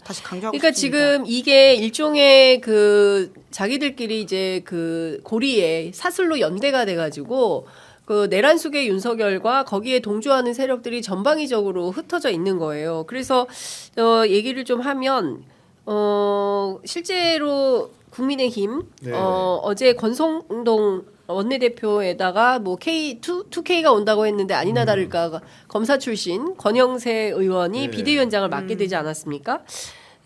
다시 강조하고 그러니까 싶습니다. 지금 이게 일종의 그 자기들끼리 이제 그 고리에 사슬로 연대가 돼가지고 그 내란 속의 윤석열과 거기에 동조하는 세력들이 전방위적으로 흩어져 있는 거예요. 그래서 얘기를 좀 하면 실제로 국민의힘 네. 어제 권성동 원내대표에다가 뭐 K2K가 온다고 했는데 아니나 다를까 검사 출신 권영세 의원이 네. 비대위원장을 맡게 되지 않았습니까?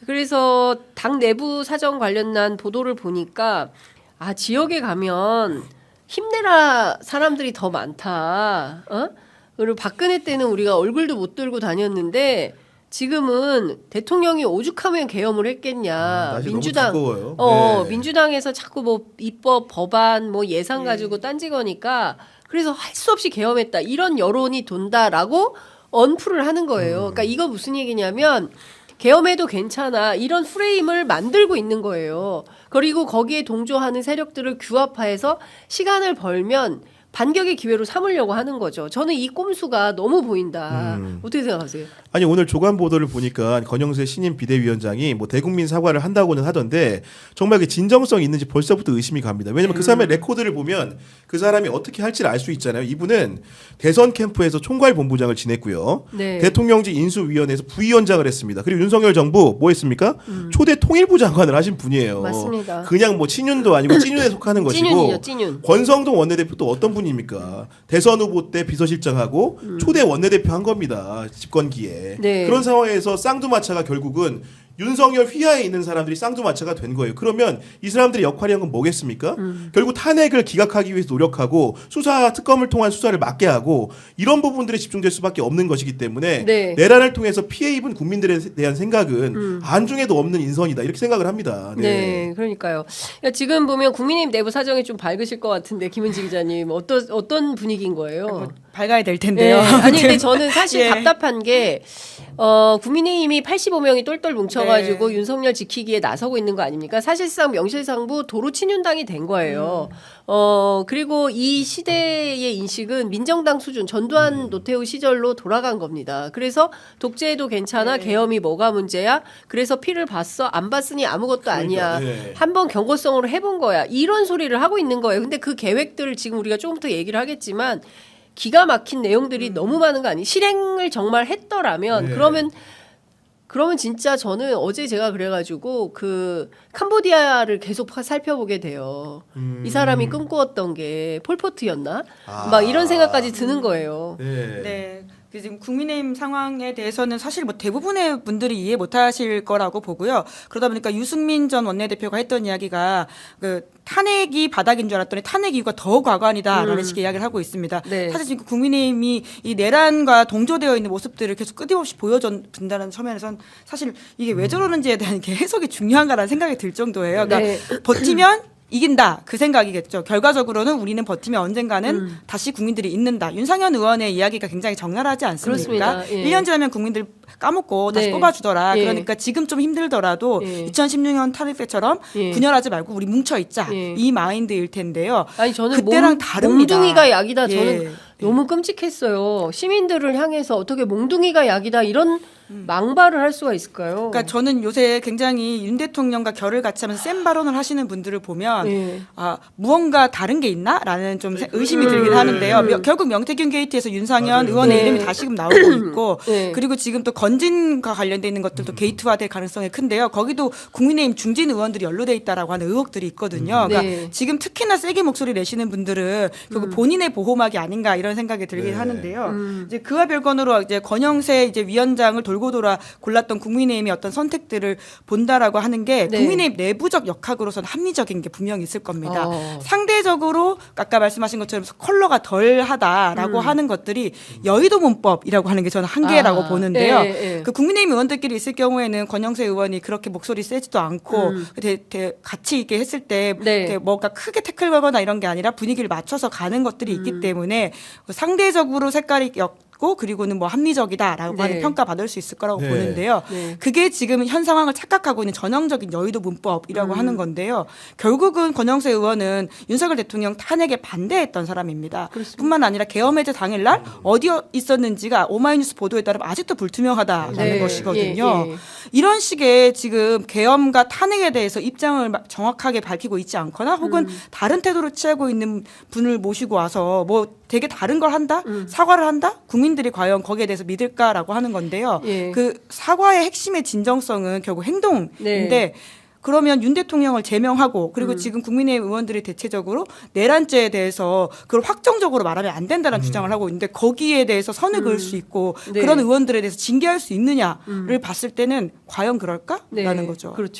그래서 당 내부 사정 관련한 보도를 보니까 아 지역에 가면 힘내라 사람들이 더 많다. 그리고 박근혜 때는 우리가 얼굴도 못 들고 다녔는데 지금은 대통령이 오죽하면 계엄을 했겠냐. 날씨 민주당 너무 두꺼워요. 네. 민주당에서 자꾸 뭐 입법 법안 뭐 예산 가지고 딴지 거니까 그래서 할 수 없이 계엄했다. 이런 여론이 돈다라고 언프를 하는 거예요. 그러니까 이거 무슨 얘기냐면 계엄해도 괜찮아. 이런 프레임을 만들고 있는 거예요. 그리고 거기에 동조하는 세력들을 규합화해서 시간을 벌면 반격의 기회로 삼으려고 하는 거죠. 저는 이 꼼수가 너무 보인다. 어떻게 생각하세요? 아니 오늘 조간 보도를 보니까 권영세 신임 비대위원장이 뭐 대국민 사과를 한다고는 하던데 정말 그 진정성이 있는지 벌써부터 의심이 갑니다. 왜냐면 그 사람의 레코드를 보면 그 사람이 어떻게 할지를 알 수 있잖아요. 이분은 대선 캠프에서 총괄본부장을 지냈고요. 네. 대통령직 인수위원회에서 부위원장을 했습니다. 그리고 윤석열 정부 뭐 했습니까? 초대 통일부 장관을 하신 분이에요. 맞습니다. 그냥 뭐 친윤도 아니고 찐윤에 속하는 것이고 찐윤이요, 찐윤. 권성동 원내대표 또 어떤 분입니까? 대선 후보 때 비서실장하고 초대 원내대표 한 겁니다. 집권기에. 네. 그런 상황에서 쌍두마차가 결국은 윤석열 휘하에 있는 사람들이 쌍두마차가 된 거예요. 그러면 이 사람들의 역할이 한 건 뭐겠습니까? 결국 탄핵을 기각하기 위해서 노력하고 수사 특검을 통한 수사를 막게 하고 이런 부분들에 집중될 수밖에 없는 것이기 때문에 네. 내란을 통해서 피해 입은 국민들에 대한 생각은 안중에도 없는 인선이다 이렇게 생각을 합니다. 네, 그러니까요. 그러니까 지금 보면 국민의힘 내부 사정이 좀 밝으실 것 같은데 김은지 기자님 어떤 분위기인 거예요? 밝아야 될 네. 텐데요. 아니 근데 저는 사실 예. 답답한 게 국민의힘이 85명이 똘똘 뭉쳐가지고 네. 윤석열 지키기에 나서고 있는 거 아닙니까? 사실상 명실상부 도로 친윤당이 된 거예요. 그리고 이 시대의 인식은 민정당 수준 전두환 노태우 시절로 돌아간 겁니다. 그래서 독재도 괜찮아 계엄이 뭐가 문제야? 그래서 피를 봤어 안 봤으니 아무것도 아니야. 네. 한번 경고성으로 해본 거야. 이런 소리를 하고 있는 거예요. 근데 그 계획들을 지금 우리가 조금부터 얘기를 하겠지만 기가 막힌 내용들이 너무 많은 거 아니? 실행을 정말 했더라면 네. 그러면 진짜 저는 어제 제가 그래가지고 그 캄보디아를 계속 살펴보게 돼요. 이 사람이 꿈꾸었던 게 폴포트였나? 막 이런 생각까지 드는 거예요. 네. 네. 그 지금 국민의힘 상황에 대해서는 사실 뭐 대부분의 분들이 이해 못하실 거라고 보고요. 그러다 보니까 유승민 전 원내대표가 했던 이야기가 그 탄핵이 바닥인 줄 알았더니 탄핵 이유가 더 과관이다라는 식의 이야기를 하고 있습니다. 네. 사실 지금 국민의힘이 이 내란과 동조되어 있는 모습들을 계속 끊임없이 보여준다는 측면에선 사실 이게 왜 저러는지에 대한 이렇게 해석이 중요한가라는 생각이 들 정도예요. 그러니까 네. 버티면 이긴다 그 생각이겠죠. 결과적으로는 우리는 버티면 언젠가는 다시 국민들이 잊는다. 윤상현 의원의 이야기가 굉장히 적나라하지 않습니까? 그렇습니다. 예. 1년 지나면 국민들 까먹고 다시 네. 뽑아주더라. 예. 그러니까 지금 좀 힘들더라도 예. 2016년 탄핵 때처럼 예. 분열하지 말고 우리 뭉쳐있자. 예. 이 마인드일 텐데요. 아니 저는 그때랑 다릅니다. 몽둥이가 약이다. 저는 예. 너무 끔찍했어요. 시민들을 향해서 어떻게 몽둥이가 약이다 이런 망발을 할 수가 있을까요? 그러니까 저는 요새 굉장히 윤 대통령과 결을 같이 하면서 센 발언을 하시는 분들을 보면 예. 아 무언가 다른 게 있나라는 좀 의심이 들긴 하는데요. 결국 명태균 게이트에서 윤상현 의원의 네. 이름이 다시금 나오고 있고 네. 그리고 지금 또 건진과 관련돼 있는 것들도 게이트화될 가능성이 큰데요. 거기도 국민의힘 중진 의원들이 연루돼 있다라고 하는 의혹들이 있거든요. 그러니까 네. 지금 특히나 세게 목소리 내시는 분들은 결국 본인의 보호막이 아닌가 이런 생각이 들긴 네. 하는데요. 이제 그와 별건으로 이제 권영세 이제 위원장을 돌고 돌아 골랐던 국민의힘의 어떤 선택들을 본다라고 하는 게 네. 국민의힘 내부적 역학으로서는 합리적인 게 분명히 있을 겁니다. 어. 상대적으로 아까 말씀하신 것처럼 컬러가 덜하다라고 하는 것들이 여의도 문법이라고 하는 게 저는 한계라고 보는데요. 예, 예. 그 국민의힘 의원들끼리 있을 경우에는 권영세 의원이 그렇게 목소리 세지도 않고 같이 있게 했을 때 네. 이렇게 뭔가 크게 태클 걸거나 이런 게 아니라 분위기를 맞춰서 가는 것들이 있기 때문에 상대적으로 색깔이 맞고 그리고는 뭐 합리적이다라고 네. 하는 평가받을 수 있을 거라고 네. 보는데요. 네. 그게 지금 현 상황을 착각하고 있는 전형적인 여의도 문법이라고 하는 건데요. 결국은 권영세 의원은 윤석열 대통령 탄핵에 반대했던 사람입니다. 뿐만 아니라 계엄해제 당일날 어디 있었는지가 오마이뉴스 보도에 따르면 아직도 불투명하다라는 네. 것이거든요. 예, 예. 이런 식의 지금 계엄과 탄핵에 대해서 입장을 정확하게 밝히고 있지 않거나 혹은 다른 태도를 취하고 있는 분을 모시고 와서 뭐 되게 다른 걸 한다? 사과를 한다? 국민들이 과연 거기에 대해서 믿을까라고 하는 건데요. 예. 그 사과의 핵심의 진정성은 결국 행동인데 네. 그러면 윤 대통령을 제명하고 그리고 지금 국민의힘 의원들이 대체적으로 내란죄에 대해서 그걸 확정적으로 말하면 안 된다는 주장을 하고 있는데 거기에 대해서 선을 그을 수 있고 네. 그런 의원들에 대해서 징계할 수 있느냐를 봤을 때는 과연 그럴까라는 네. 거죠. 그렇죠.